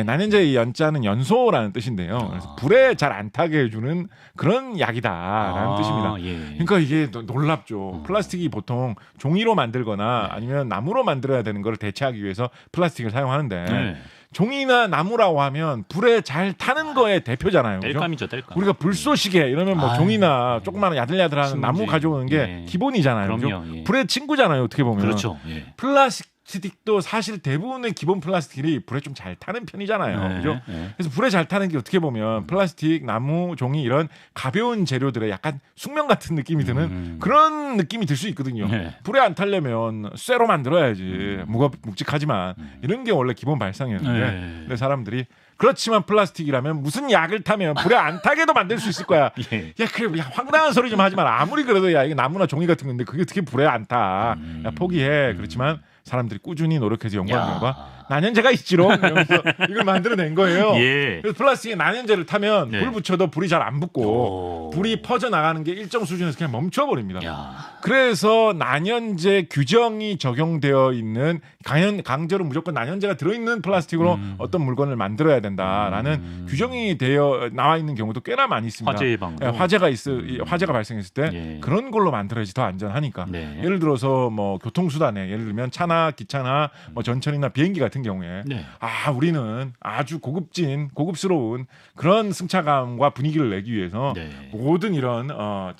난연제의 연자는 연소라는 뜻인데요. 그래서 불에 잘 안 타게 해주는 그런 약이다라는 뜻입니다. 그러니까 이게 놀랍죠. 플라스틱이 보통 종이로 만들거나 아니면 나무로 만들어야 되는 걸 대체하기 위해서 플라스틱을 사용하는데 종이나 나무라고 하면 불에 잘 타는 거의 대표잖아요. 땔감이죠. 우리가 불쏘시개 이러면 뭐 종이나 조그마한 야들야들한 나무 가져오는 게 기본이잖아요. 불의 친구잖아요. 어떻게 보면. 그렇죠. 플라스틱도 사실 대부분의 기본 플라스틱이 불에 좀 잘 타는 편이잖아요. 그죠? 그래서 불에 잘 타는 게 어떻게 보면 플라스틱, 나무, 종이 이런 가벼운 재료들의 약간 숙명 같은 느낌이 드는 그런 느낌이 들 수 있거든요. 불에 안 타려면 쇠로 만들어야지. 묵직하지만 이런 게 원래 기본 발상이었는데 근데 사람들이 그렇지만 플라스틱이라면 무슨 약을 타면 불에 안 타게도 만들 수 있을 거야. 예. 야, 그래, 야, 황당한 소리 좀 하지 마라. 아무리 그래도 야, 이게 나무나 종이 같은 건데 그게 어떻게 불에 안 타? 야, 포기해. 그렇지만 사람들이 꾸준히 노력해서 연구한 결과 난연제가 있지롱 이러면서 이걸 만들어낸 거예요. 예. 그래서 플라스틱에 난연제를 타면 네. 불 붙여도 불이 잘 안 붙고 불이 퍼져 나가는 게 일정 수준에서 그냥 멈춰버립니다. 그래서 난연제 규정이 적용되어 있는 강제로 무조건 난연제가 들어있는 플라스틱으로 어떤 물건을 만들어야 된다라는 규정이 되어 나와 있는 경우도 꽤나 많이 있습니다. 화재 예방. 예, 화재가 발생했을 때 예. 그런 걸로 만들어야지 더 안전하니까. 네. 예를 들어서 뭐 교통수단에 예를 들면 차나 기차나 뭐 전철이나 비행기 같은 경우에 네. 우리는 아주 고급스러운 그런 승차감과 분위기를 내기 위해서 네. 모든 이런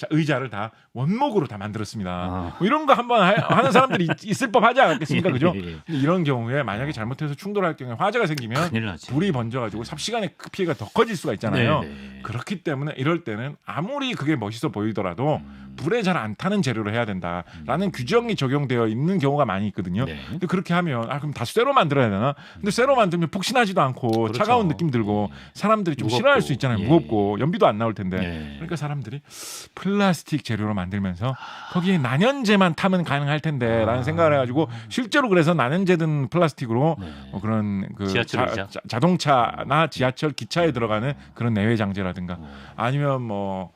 의자를 다 원목으로 다 만들었습니다. 뭐 이런 거 한번 하는 사람들이 있을 법하지 않겠습니까, 그죠? 예. 근데 이런 경우에 만약에 잘못해서 충돌할 경우에 화재가 생기면 큰일 나지. 불이 번져가지고 삽시간에 피해가 더 커질 수가 있잖아요. 네, 네. 그렇기 때문에 이럴 때는 아무리 그게 멋있어 보이더라도 불에 잘 안 타는 재료로 해야 된다라는 규정이 적용되어 있는 경우가 많이 있거든요. 네. 근데 그렇게 하면 그럼 다 쇠로 만들어야 되나? 근데 쇠로 만들면 폭신하지도 않고 그렇죠. 차가운 느낌 들고 사람들이 좀 무겁고. 싫어할 수 있잖아요. 예. 무겁고 연비도 안 나올 텐데. 네. 그러니까 사람들이 플라스틱 재료로 만들면서 거기에 난연제만 타면 가능할 텐데라는 생각을 해가지고 실제로 그래서 난연제 든 플라스틱으로 뭐 그런 그 지하철 의자? 자동차나 지하철 기차에 들어가는 그런 내외 장재라든가 아니면 뭐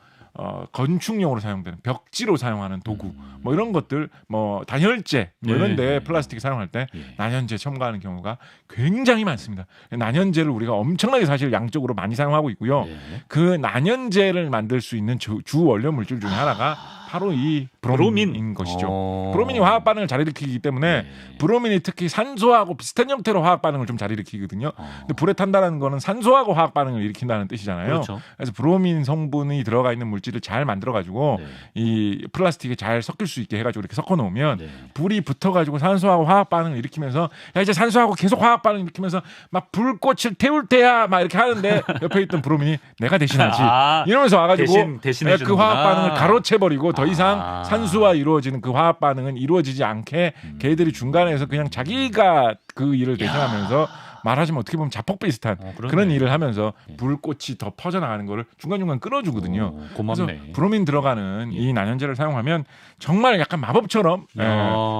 건축용으로 사용되는 벽지로 사용하는 도구 뭐 이런 것들 뭐 단열재 뭐 이런데 플라스틱 사용할 때 난연제 첨가하는 경우가 굉장히 많습니다. 난연제를 우리가 엄청나게 사실 양적으로 많이 사용하고 있고요. 그 난연제를 만들 수 있는 주 원료 물질 중에 하나가 바로 이 브로민인 것이죠. 브로민이 화학 반응을 잘 일으키기 때문에 브로민이 특히 산소하고 비슷한 형태로 화학 반응을 좀 잘 일으키거든요. 근데 불에 탄다는 거는 산소하고 화학 반응을 일으킨다는 뜻이잖아요. 그렇죠. 그래서 브로민 성분이 들어가 있는 물질을 잘 만들어 가지고 이 플라스틱에 잘 섞일 수 있게 해 가지고 이렇게 섞어 놓으면 불이 붙어 가지고 산소하고 화학 반응을 일으키면서 야 이제 산소하고 계속 화학 반응 일으키면서 막 불꽃을 태울 때야 막 이렇게 하는데 옆에 있던 브로민이 내가 대신하지 이러면서 와 가지고 대신해 그 화학 반응을 가로채 버리고 더 이상 아. 산수와 이루어지는 그 화학 반응은 이루어지지 않게 걔들이 중간에서 그냥 자기가 그 일을 대신하면서 말하자면 어떻게 보면 자폭 비슷한 그런 일을 하면서 불꽃이 더 퍼져나가는 거를 중간중간 끌어주거든요. 고맙네. 그래서 브로민 들어가는 이 난연제를 사용하면 정말 약간 마법처럼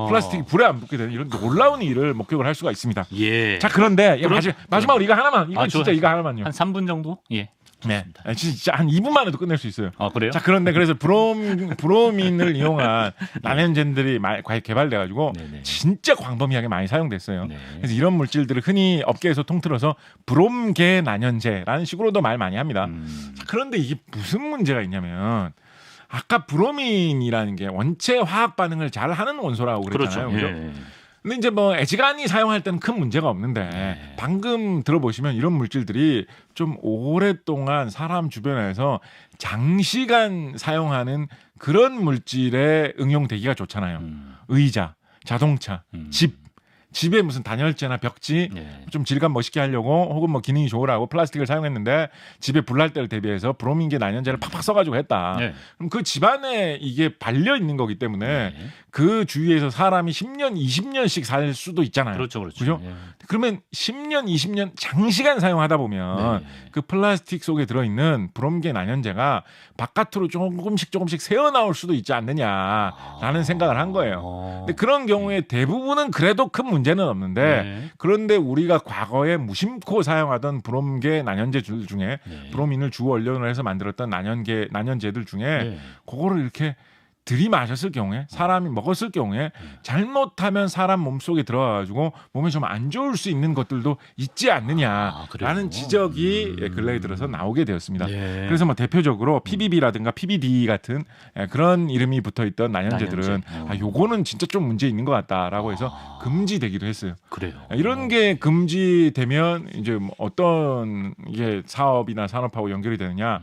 플라스틱이 불에 안 붙게 되는 이런 놀라운 일을 목격을 할 수가 있습니다. 예. 자 그런데 마지막으로 이거 하나만 이건 진짜 이거 하나만요. 한 3분 정도? 예. 네, 진짜 한 2분만 해도 끝낼 수 있어요. 아 그래요? 자 그런데 그래서 브로민을 이용한 난연제들이 많이 개발돼가지고 진짜 광범위하게 많이 사용됐어요. 그래서 이런 물질들을 흔히 업계에서 통틀어서 브롬계 난연제라는 식으로도 말 많이 합니다. 자, 그런데 이게 무슨 문제가 있냐면 아까 브로민이라는 게 원체 화학 반응을 잘 하는 원소라고 그랬잖아요. 그렇죠. 그죠? 근데 이제 뭐 애지간히 사용할 때는 큰 문제가 없는데 방금 들어보시면 이런 물질들이 좀 오랫동안 사람 주변에서 장시간 사용하는 그런 물질에 응용되기가 좋잖아요. 의자, 자동차, 집에 무슨 단열재나 벽지 좀 질감 멋있게 하려고 혹은 뭐 기능이 좋으라고 플라스틱을 사용했는데 집에 불날 때를 대비해서 브로민계 난연제를 팍팍 써가지고 했다. 그럼 그 집안에 이게 발려 있는 거기 때문에 그 주위에서 사람이 10년, 20년씩 살 수도 있잖아요. 그렇죠. 그죠? 그러면 10년, 20년 장시간 사용하다 보면 그 플라스틱 속에 들어있는 브롬계 난연제가 바깥으로 조금씩 새어나올 수도 있지 않느냐라는 생각을 한 거예요. 근데 그런 경우에 대부분은 그래도 큰 문제는 없는데 그런데 우리가 과거에 무심코 사용하던 브롬계 난연제들 중에 브로민을 주 원료로 해서 만들었던 난연제들 중에 그거를 이렇게 들이마셨을 경우에 사람이 먹었을 경우에 잘못하면 사람 몸속에 들어가가지고 몸에 좀 안 좋을 수 있는 것들도 있지 않느냐라는 지적이 근래에 들어서 나오게 되었습니다. 그래서 뭐 대표적으로 PBB라든가 PBD 같은 그런 이름이 붙어있던 난연제들은 요거는 진짜 좀 문제 있는 것 같다라고 해서 금지되기도 했어요. 그래요. 이런 게 금지되면 이제 뭐 어떤 이게 사업이나 산업하고 연결이 되느냐?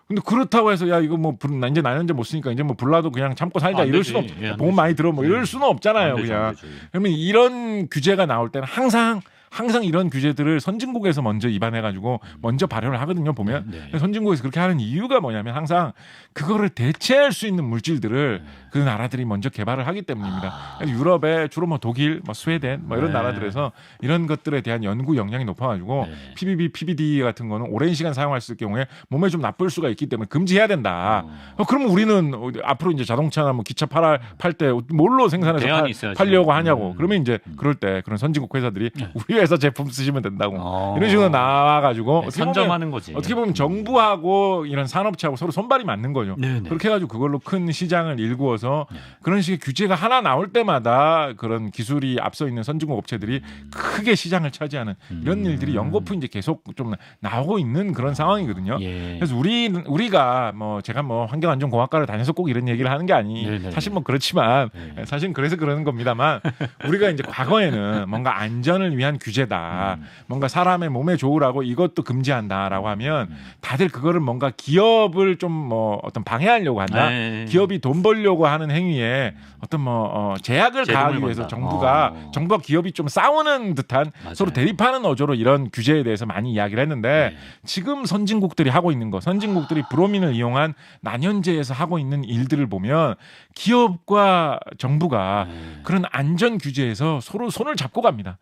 근데 그렇다고 해서 야 이거 뭐 이제 난연제 못 쓰니까 이제 뭐 불나도 그냥 참고 살자 이럴 수는 없. 보험 많이 들어 뭐 이럴 수는 없잖아요. 그냥 그러면 이런 규제가 나올 때는 항상 항상 이런 규제들을 선진국에서 먼저 입안해가지고 먼저 발효를 하거든요. 보면 선진국에서 그렇게 하는 이유가 뭐냐면 항상 그거를 대체할 수 있는 물질들을 그 나라들이 먼저 개발을 하기 때문입니다. 유럽에 주로 뭐 독일, 뭐 스웨덴 뭐 이런 나라들에서 이런 것들에 대한 연구 역량이 높아가지고 PBB, PBD 같은 거는 오랜 시간 사용할 수 있을 경우에 몸에 좀 나쁠 수가 있기 때문에 금지해야 된다. 그러면 우리는 앞으로 이제 자동차나 뭐 기차 팔 때 뭘로 생산해서 팔려고 하냐고. 그러면 이제 그럴 때 그런 선진국 회사들이 우리 회사 제품 쓰시면 된다고 이런 식으로 나와가지고 선점하는 거지. 어떻게 보면 정부하고 이런 산업체하고 서로 손발이 맞는 거죠. 그렇게 해가지고 그걸로 큰 시장을 일구어서 그런 식의 규제가 하나 나올 때마다 그런 기술이 앞서 있는 선진국 업체들이 크게 시장을 차지하는 이런 일들이 연거푸 이제 계속 좀 나오고 있는 그런 상황이거든요. 그래서 우리가 뭐 제가 뭐 환경안전공학과를 다녀서 꼭 이런 얘기를 하는 게 아니 사실 뭐 그렇지만 사실 그래서 그러는 겁니다만 우리가 이제 과거에는 뭔가 안전을 위한 규제다. 뭔가 사람의 몸에 좋으라고 이것도 금지한다라고 하면 다들 그거를 뭔가 기업을 좀 뭐 어떤 방해하려고 한다. 기업이 돈 벌려고 하는 행위에 어떤 뭐 제약을 가하기 위해서 정부가 기업이 좀 싸우는 듯한 서로 대립하는 어조로 이런 규제에 대해서 많이 이야기를 했는데 지금 선진국들이 하고 있는 거, 선진국들이 브로민을 이용한 난연제에서 하고 있는 일들을 보면 기업과 정부가 그런 안전 규제에서 서로 손을 잡고 갑니다.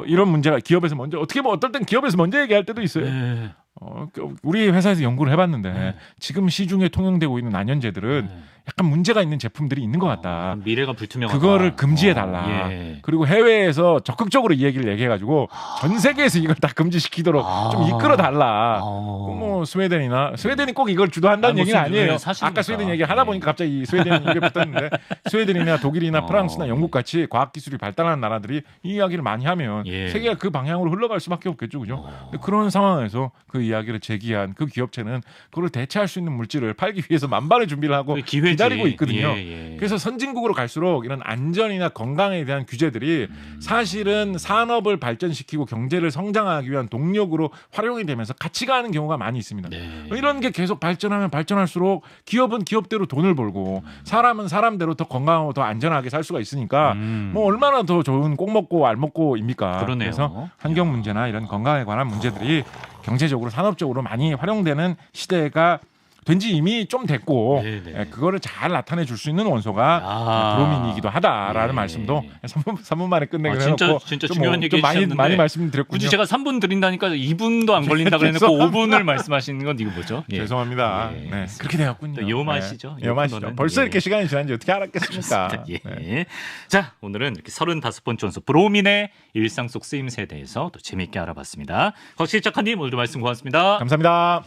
이런 문제가 기업에서 먼저 어떻게 보면 어떨 땐 기업에서 먼저 얘기할 때도 있어요. 우리 회사에서 연구를 해봤는데 지금 시중에 통용되고 있는 난연제들은 약간 문제가 있는 제품들이 있는 것 같다. 미래가 불투명하다. 그거를 금지해달라. 그리고 해외에서 적극적으로 이 얘기를 얘기해가지고 전 세계에서 이걸 다 금지시키도록 좀 이끌어달라. 뭐 스웨덴이 꼭 이걸 주도한다는 얘기는 아니에요. 아까 스웨덴 얘기 하다 보니까 갑자기 스웨덴이 입에 붙었는데 스웨덴이나 독일이나 프랑스나 영국 같이 과학기술이 발달한 나라들이 이 이야기를 많이 하면 세계가 그 방향으로 흘러갈 수밖에 없겠죠. 그죠? 그런 상황에서 그 이야기를 제기한 그 기업체는 그걸 대체할 수 있는 물질을 팔기 위해서 만반의 준비를 하고 기다리고 있거든요. 그래서 선진국으로 갈수록 이런 안전이나 건강에 대한 규제들이 사실은 산업을 발전시키고 경제를 성장하기 위한 동력으로 활용이 되면서 같이 가는 경우가 많이 있습니다. 이런 게 계속 발전하면 발전할수록 기업은 기업대로 돈을 벌고 사람은 사람대로 더 건강하고 더 안전하게 살 수가 있으니까 뭐 얼마나 더 좋은 꼭 먹고 알 먹고입니까? 그래서 환경 문제나 이런 건강에 관한 문제들이 경제적으로 산업적으로 많이 활용되는 시대가 된지 이미 좀 됐고 그거를 잘 나타내 줄 수 있는 원소가 브로민이기도 하다라는 말씀도 3분 만에 끝내기로 해놓고 진짜 중요한 얘기 해주셨는데 많이 말씀드렸군요. 굳이 제가 3분 드린다니까 2분도 안 걸린다 그래놓고 5분을 말씀하시는 건 이거 뭐죠? 죄송합니다. 그렇게 되었군요. 요마시죠. 요마시죠. 벌써 이렇게 시간이 지난지 어떻게 알았겠습니까? 자, 오늘은 이렇게 35번째 원소 브로민의 일상 속 쓰임새에 대해서 또 재미있게 알아봤습니다. 곽실작가님 오늘도 말씀 고맙습니다. 감사합니다.